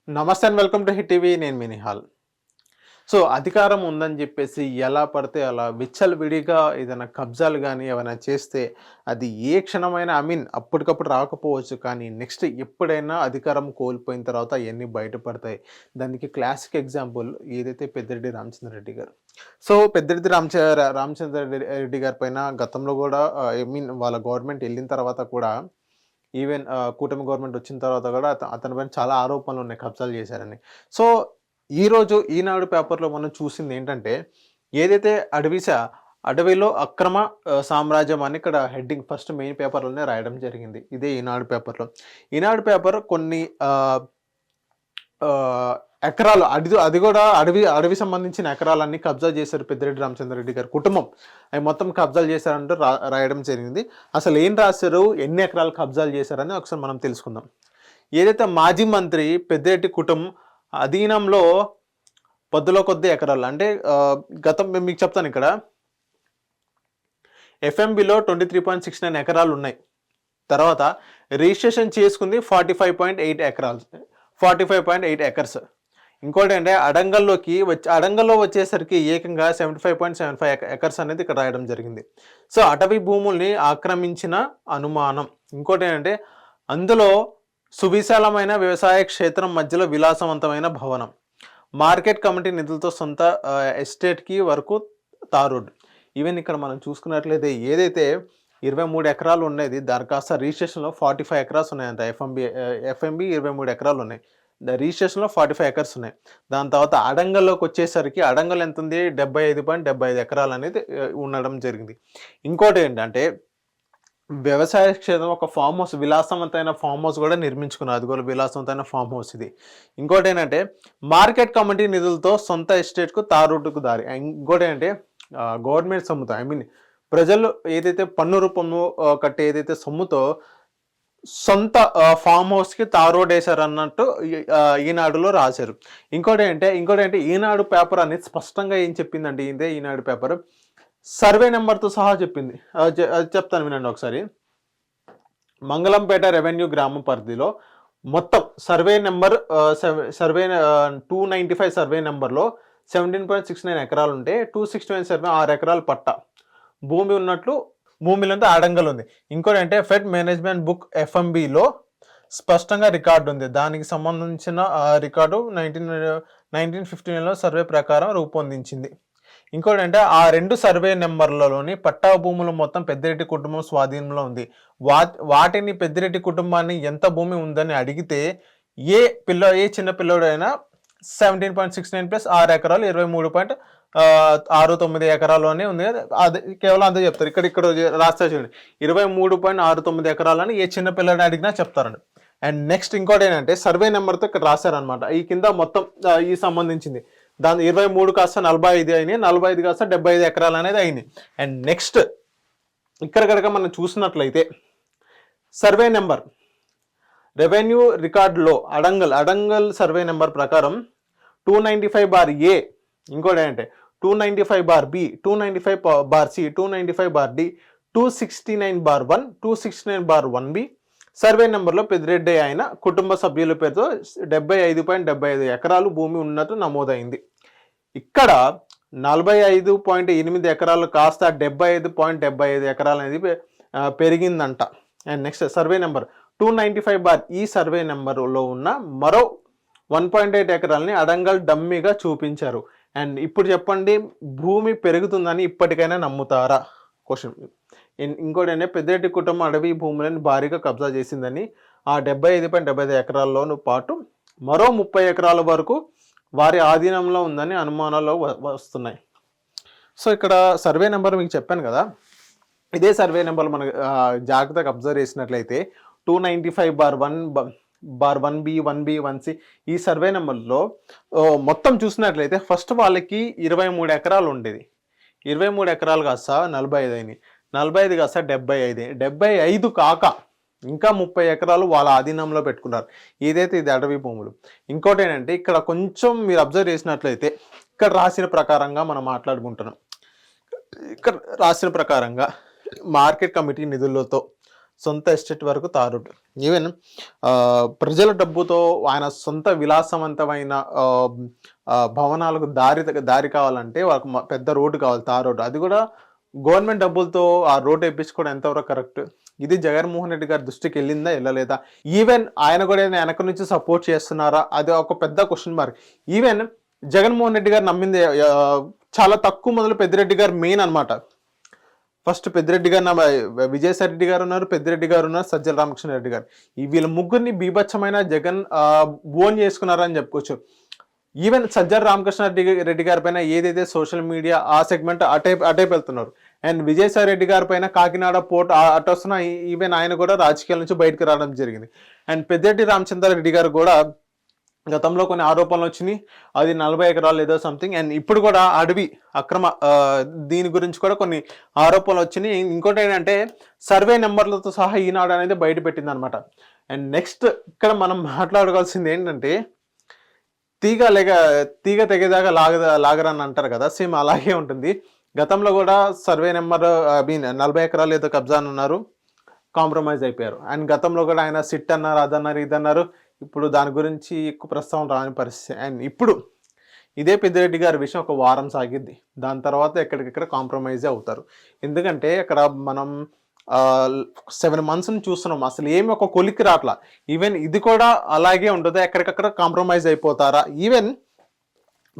నమస్తే and welcome to hit TV. నేను మీ Nihal. So అధికారం ఉందని చెప్పేసి ఎలా పడితే అలా విచ్చలవిడిగా ఏదైనా కబ్జాలు కానీ ఏమైనా చేస్తే అది ఏ క్షణమైనా అప్పటికప్పుడు రాకపోవచ్చు, కానీ నెక్స్ట్ ఎప్పుడైనా అధికారం కోల్పోయిన తర్వాత అవన్నీ బయటపడతాయి. దానికి క్లాసిక్ ఎగ్జాంపుల్ ఏదైతే పెద్దిరెడ్డి రామచంద్రరెడ్డి గారు. సో పెద్దిరెడ్డి రామచంద్రరెడ్డి గారి పైన గతంలో కూడా వాళ్ళ గవర్నమెంట్ వెళ్ళిన తర్వాత కూడా ఈవెన్ కూటమి గవర్నమెంట్ వచ్చిన తర్వాత కూడా అతని పైన చాలా ఆరోపణలు ఉన్నాయి, కబ్జాలు చేశారని. సో ఈరోజు ఈనాడు పేపర్లో మనం చూసింది ఏంటంటే, ఏదైతే అడవిలో అక్రమ సామ్రాజ్యం అని ఇక్కడ హెడ్డింగ్ ఫస్ట్ మెయిన్ పేపర్లోనే రాయడం జరిగింది. ఇదే ఈనాడు పేపర్లో. ఈనాడు పేపర్ కొన్ని ఎకరాలు అది కూడా అడవి సంబంధించిన ఎకరాలన్నీ కబ్జా చేశారు పెద్దిరెడ్డి రామచంద్రరెడ్డి గారి కుటుంబం. అవి మొత్తం కబ్జాలు చేశారంటూ రాయడం జరిగింది. అసలు ఏం రాశారు, ఎన్ని ఎకరాలు కబ్జాలు చేశారని ఒకసారి మనం తెలుసుకుందాం. ఏదైతే మాజీ మంత్రి పెద్దిరెడ్డి కుటుంబం అధీనంలో పొద్దులో కొద్ది ఎకరాలు అంటే గతం మీకు చెప్తాను. ఇక్కడ ఎఫ్ఎంబిలో 23.69 ఎకరాలు ఉన్నాయి. తర్వాత రిజిస్ట్రేషన్ చేసుకుంది 45.8 ఎకరాలు, 45.8 ఎకర్స్. ఇంకోటి అంటే అడంగల్లో వచ్చేసరికి ఏకంగా 75.75 ఎకర్స్ అనేది ఇక్కడ రాయడం జరిగింది. సో అటవీ భూముల్ని ఆక్రమించిన అనుమానం. ఇంకోటి ఏంటంటే అందులో సువిశాలమైన వ్యవసాయ క్షేత్రం మధ్యలో విలాసవంతమైన భవనం, మార్కెట్ కమిటీ నిధులతో సొంత ఎస్టేట్కి వరకు తారోడ్. ఈవెన్ ఇక్కడ మనం చూసుకున్నట్లయితే ఏదైతే 23 ఎకరాలు ఉండేది దాని కాస్త రిజిస్ట్రేషన్లో 45 ఎకరాస్ ఉన్నాయంట. ఎఫ్ఎంబి 23 ఎకరాలు ఉన్నాయి, రిజిస్ట్రేషన్లో 45 ఎకర్స్ ఉన్నాయి. దాని తర్వాత అడంగల్లోకి వచ్చేసరికి అడంగల్ ఎంత ఉంది, 75.75 ఎకరాలు అనేది ఉండడం జరిగింది. ఇంకోటి ఏంటంటే వ్యవసాయ క్షేత్రం ఒక ఫామ్ హౌస్, విలాసవంతమైన ఫామ్ హౌస్ కూడా నిర్మించుకున్నారు. అది కూడా విలాసవంతమైన ఫామ్ హౌస్ ఇది. ఇంకోటి ఏంటంటే మార్కెట్ కమిటీ నిధులతో సొంత ఎస్టేట్కు తారోడ్డుకు దారి. ఇంకోటి ఏంటంటే గవర్నమెంట్ సొమ్ముతో ప్రజలు ఏదైతే పన్ను రూపంలో కట్టే ఏదైతే సొమ్ముతో సొంత ఫామ్ హౌస్కి తారోడ్ వేశారు అన్నట్టు ఈనాడులో రాశారు. ఇంకోటి అంటే ఈనాడు పేపర్ అనేది స్పష్టంగా ఏం చెప్పిందండి, ఇదే ఈనాడు పేపర్ సర్వే నెంబర్తో సహా చెప్పింది. చెప్తాను వినండి ఒకసారి. మంగళంపేట రెవెన్యూ గ్రామ పరిధిలో మొత్తం సర్వే నెంబర్ 295 సర్వే నెంబర్లో 17.69 ఎకరాలు ఉంటే 269 సర్వే 6 ఎకరాలు పట్ట భూమి ఉన్నట్లు భూమిలో అడంగల్ ఉంది. ఇంకోటి అంటే ఫెడ్ మేనేజ్మెంట్ బుక్ ఎఫ్ఎంబిలో స్పష్టంగా రికార్డు ఉంది. దానికి సంబంధించిన రికార్డు 1959లో సర్వే ప్రకారం రూపొందించింది. ఇంకోటి అంటే ఆ 2 సర్వే నెంబర్లలోని పట్టా భూములు మొత్తం పెద్దిరెడ్డి కుటుంబం స్వాధీనంలో ఉంది. వాటిని పెద్దిరెడ్డి కుటుంబాన్ని ఎంత భూమి ఉందని అడిగితే ఏ చిన్న పిల్లోడైనా 17.69 ప్లస్ 6 ఎకరాలు 23.69 ఎకరాల్లోనే ఉంది. అది కేవలం అంతే చెప్తారు. ఇక్కడ రాస్తా చూడండి, 23.69 ఎకరాలని ఏ చిన్న పిల్లని అడిగినా చెప్తారండి. అండ్ నెక్స్ట్ ఇంకోటి ఏంటంటే సర్వే నెంబర్తో ఇక్కడ రాశారనమాట. ఈ కింద మొత్తం ఈ సంబంధించింది దాని 23 కాస్త 45 అయినాయి, 45 కాస్త 75 ఎకరాలు అనేది అయింది. అండ్ నెక్స్ట్ ఇక్కడ కనుక మనం చూసినట్లయితే సర్వే నెంబర్ రెవెన్యూ రికార్డులో అడంగల్ సర్వే నెంబర్ ప్రకారం 295/A, ఇంకోటి ఏంటంటే 295/B, 295/C, 295/D, 269/1, 269/1B survey నెంబర్లో పెద్దిరెడ్డి ఆయన కుటుంబ సభ్యుల పేరుతో 75.75 ఎకరాలు భూమి ఉన్నట్టు నమోదైంది. ఇక్కడ 45.8 ఎకరాలు కాస్త 75.75 ఎకరాలు అనేది పెరిగిందంట. అండ్ నెక్స్ట్ సర్వే నెంబర్ 295/ఈ సర్వే నెంబర్లో ఉన్న మరో 1.8 ఎకరాలని అడంగల్ డమ్మీగా చూపించారు. అండ్ ఇప్పుడు చెప్పండి, భూమి పెరుగుతుందని ఇప్పటికైనా నమ్ముతారా? క్వశ్చన్. ఇంకోటి అంటే పెద్దిరెడ్డి కుటుంబం అడవి భూములను భారీగా కబ్జా చేసిందని, ఆ 75.75 ఎకరాల్లోనూ పాటు మరో 30 ఎకరాల వరకు వారి ఆధీనంలో ఉందని అనుమానాలు వస్తున్నాయి. సో ఇక్కడ సర్వే నెంబర్ మీకు చెప్పాను కదా, ఇదే సర్వే నెంబర్ మనకు జాగ్రత్తగా అబ్జర్వ్ చేసినట్లయితే 295/1B, 1B, 1C ఈ సర్వే నెంబర్లో మొత్తం చూసినట్లయితే ఫస్ట్ వాళ్ళకి 23 ఎకరాలు ఉండేది. 23 ఎకరాలు కాస్త 45 అయినాయి, 45 కాస్త 75, 75 కాక ఇంకా 30 ఎకరాలు వాళ్ళ ఆధీనంలో పెట్టుకున్నారు. ఇది అటవీ భూములు. ఇంకోటి ఏంటంటే ఇక్కడ కొంచెం మీరు అబ్జర్వ్ చేసినట్లయితే ఇక్కడ రాసిన ప్రకారంగా మనం మాట్లాడుకుంటున్నాం. ఇక్కడ రాసిన ప్రకారంగా మార్కెట్ కమిటీ నిధులతో సొంత ఎస్టేట్ వరకు తార్ రోడ్. ఈవెన్ ప్రజల డబ్బుతో ఆయన సొంత విలాసవంతమైన భవనాలకు దారి కావాలంటే వాళ్ళకు పెద్ద రోడ్డు కావాలి, తార్ రోడ్డు. అది కూడా గవర్నమెంట్ డబ్బులతో ఆ రోడ్డు వేయించుకోవడం ఎంతవరకు కరెక్ట్? ఇది జగన్మోహన్ రెడ్డి గారి దృష్టికి వెళ్ళిందా వెళ్ళలేదా? ఈవెన్ ఆయన కూడా వెనక నుంచి సపోర్ట్ చేస్తున్నారా? అది ఒక పెద్ద question mark. Even Jaganmohan Reddy గారు నమ్మింది చాలా తక్కువ మందిలో పెద్దిరెడ్డి గారు మెయిన్ అనమాట. ఫస్ట్ పెద్దిరెడ్డి గారు, విజయసాయి రెడ్డి గారు ఉన్నారు, పెద్దిరెడ్డి గారు ఉన్నారు, సజ్జల రామకృష్ణారెడ్డి గారు. ఈ వీళ్ళ ముగ్గురిని బీభత్సమైన జగన్ ఓన్ చేసుకున్నారని చెప్పుకోవచ్చు. ఈవెన్ సజ్జల రామకృష్ణారెడ్డి గారి పైన ఏదైతే సోషల్ మీడియా ఆ సెగ్మెంట్ అటే వెళ్తున్నారు. అండ్ విజయసాయి రెడ్డి గారి పైన కాకినాడ పోర్ట్ అటు వస్తున్న ఈవెన్ ఆయన కూడా రాజకీయాల నుంచి బయటకు రావడం జరిగింది. అండ్ పెద్దిరెడ్డి రామచంద్రారెడ్డి గారు కూడా గతంలో కొన్ని ఆరోపణలు వచ్చినాయి, అది 40 ఎకరాలు ఏదో సంథింగ్. అండ్ ఇప్పుడు కూడా అడవి అక్రమ దీని గురించి కూడా కొన్ని ఆరోపణలు వచ్చినాయి. ఇంకోటి ఏంటంటే సర్వే నెంబర్లతో సహా ఈనాడు అనేది బయట పెట్టింది అనమాట. అండ్ నెక్స్ట్ ఇక్కడ మనం మాట్లాడుకోవాల్సింది ఏంటంటే తీగ తెగేదాకా లాగరని అంటారు కదా, సేమ్ అలాగే ఉంటుంది. గతంలో కూడా సర్వే నెంబర్ 40 ఎకరాలు ఏదో కబ్జా అన్నారు, కాంప్రమైజ్ అయిపోయారు. అండ్ గతంలో కూడా ఆయన సిట్ అన్నారు, అదన్నారు, ఇదన్నారు. ఇప్పుడు దాని గురించి ఎక్కువ ప్రస్తావన రాని పరిస్థితి. అండ్ ఇప్పుడు ఇదే పెద్దిరెడ్డి గారి విషయం ఒక వారం సాగిద్ది, దాని తర్వాత ఎక్కడికెక్కడ కాంప్రమైజే అవుతారు. ఎందుకంటే అక్కడ మనం 7 months చూస్తున్నాం, అసలు ఏమి ఒక కొలిక్కి రాట్లా. ఈవెన్ ఇది కూడా అలాగే ఉంటుంది, ఎక్కడికక్కడ కాంప్రమైజ్ అయిపోతారా? ఈవెన్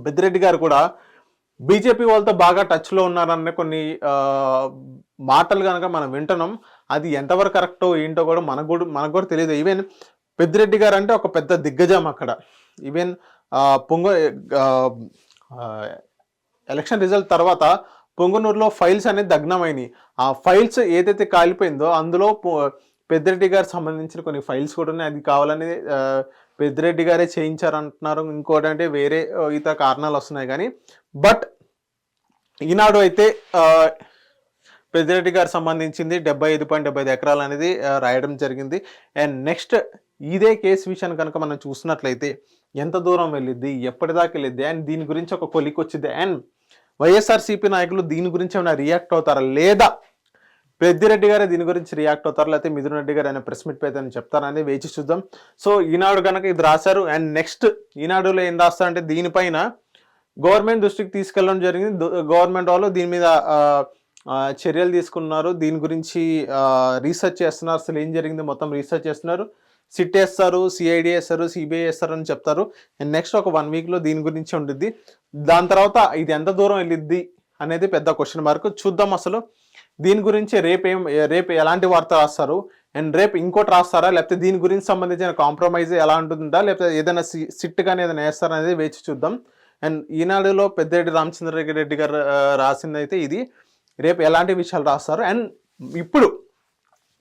పెద్దిరెడ్డి గారు కూడా బీజేపీ వాళ్ళతో బాగా టచ్లో ఉన్నారన్న కొన్ని మాటలు కనుక మనం వింటున్నాం. అది ఎంతవరకు కరెక్టో ఏంటో కూడా మనకు కూడా తెలియదు. ఈవెన్ పెద్దిరెడ్డి గారు అంటే ఒక పెద్ద దిగ్గజం అక్కడ. ఈవెన్ ఎలక్షన్ రిజల్ట్ తర్వాత పొంగనూరులో ఫైల్స్ అనేది దగ్నమైనవి. ఆ ఫైల్స్ ఏదైతే కాలిపోయిందో అందులో పెద్దిరెడ్డి గారు సంబంధించిన కొన్ని ఫైల్స్ కూడా ఉన్నాయి. అది కావాలని పెద్దిరెడ్డి గారే చేయించారంటున్నారు. ఇంకోటి అంటే వేరే ఇతర కారణాలు వస్తున్నాయి. కానీ బట్ ఈనాడు అయితే పెద్దిరెడ్డి గారు సంబంధించింది 75.75 ఎకరాలు అనేది రాయడం జరిగింది. అండ్ నెక్స్ట్ ఇదే కేసు విషయాన్ని కనుక మనం చూసినట్లయితే ఎంత దూరం వెళ్ళిద్ది, ఎప్పటిదాకా వెళ్ళిద్ది, అండ్ దీని గురించి ఒక కొలిక్ వచ్చింది. అండ్ వైఎస్ఆర్సీపీ నాయకులు దీని గురించి ఏమైనా రియాక్ట్ అవుతారా, లేదా పెద్దిరెడ్డి గారే దీని గురించి రియాక్ట్ అవుతారు, లేకపోతే మిథున్ రెడ్డి గారు ఆయన ప్రెస్ మీట్ పెడతారని చెప్తారనేది వేచి చూద్దాం. సో ఈనాడు కనుక ఇది రాశారు. అండ్ నెక్స్ట్ ఈనాడులో ఏం రాస్తారంటే దీనిపైన గవర్నమెంట్ దృష్టికి తీసుకెళ్ళడం జరిగింది. గవర్నమెంట్ వాళ్ళు దీని మీద చర్యలు తీసుకున్నారు, దీని గురించి రీసెర్చ్ చేస్తున్నారు. అసలు ఏం జరిగింది మొత్తం రీసెర్చ్ చేస్తున్నారు. సిట్ వేస్తారు, సిఐడి వేస్తారు, సిబిఐ వేస్తారు అని చెప్తారు. అండ్ నెక్స్ట్ ఒక 1 weekలో దీని గురించి ఉంటుంది. దాని తర్వాత ఇది ఎంత దూరం వెళ్ళిద్ది అనేది పెద్ద క్వశ్చన్ మార్క్. చూద్దాం అసలు దీని గురించి రేపు ఎలాంటి వార్త రాస్తారు, అండ్ రేపు ఇంకోటి రాస్తారా, లేకపోతే దీని గురించి సంబంధించిన కాంప్రమైజ్ ఎలా ఉంటుందా, లేకపోతే ఏదైనా సిట్ కానీ ఏదైనా వేస్తారా అనేది వేచి చూద్దాం. అండ్ ఈనాడులో పెద్దిరెడ్డి రామచంద్రారెడ్డి గారు రాసింది అయితే ఇది. రేపు ఎలాంటి విషయాలు రాస్తారు, అండ్ ఇప్పుడు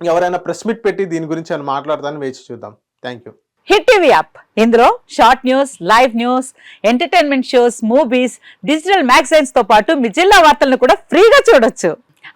ఎవరైనా ప్రెస్ మీట్ పెట్టి దీని గురించి అని మాట్లాడతానని వేచి చూద్దాం. Thank you. Hit TV app, ఇందులో short news, live news, entertainment shows, movies, digital magazines తో పాటు మీ జిల్లా వార్తలను కూడా ఫ్రీగా చూడొచ్చు.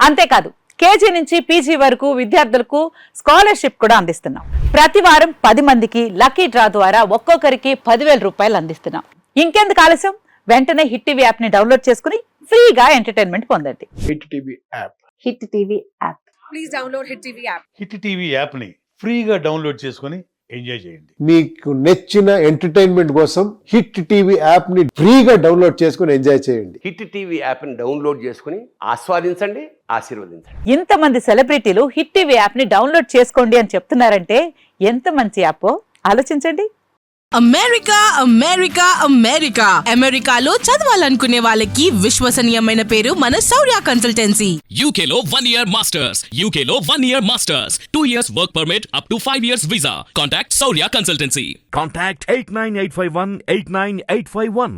అంతేకాదు కేజీ నుంచి పీజీ వరకు విద్యార్థులకు స్కాలర్షిప్ కూడా అందిస్తున్నాం. ప్రతి వారం 10 మందికి లక్కీ డ్రా ద్వారా ఒక్కొక్కరికి 10,000 రూపాయలు అందిస్తున్నాం. ఇంకెందుకు ఆలస్యం, వెంటనే హిట్ టీవీ యాప్ ని డౌన్లోడ్ చేసుకుని ఫ్రీగా ఎంటర్టైన్మెంట్ పొందండి. Hit TV app. Hit TV app. Please download hit TV app. Hit TV యాప్ని ఫ్రీగా డౌన్లోడ్ చేసుకొని ఎంజాయ్ చేయండి. మీకు నచ్చిన ఎంటర్టైన్మెంట్ కోసం హిట్ టీవీ యాప్ ని ఫ్రీగా డౌన్లోడ్ చేసుకొని ఎంజాయ్ చేయండి. హిట్ టీవీ యాప్ని డౌన్లోడ్ చేసుకుని ఆస్వాదించండి, ఆశీర్వదించండి. ఇంతమంది సెలబ్రిటీలు హిట్ టీవీ యాప్ ని డౌన్లోడ్ చేసుకోండి అని చెప్తున్నారంటే ఎంత మంచి యాప్ ఆలోచించండి. అమెరికా అమెరికా అమెరికా అమెరికాలో చదవాలనుకునే వాళ్ళకి విశ్వసనీయమైన పేరు మన శౌర్య కన్సల్టెన్సీ. UK లో 1 year masters, UK లో 1 year masters, 2 years work permit up to 5 years visa. Contact Saurya Consultancy. Contact 89851 89851.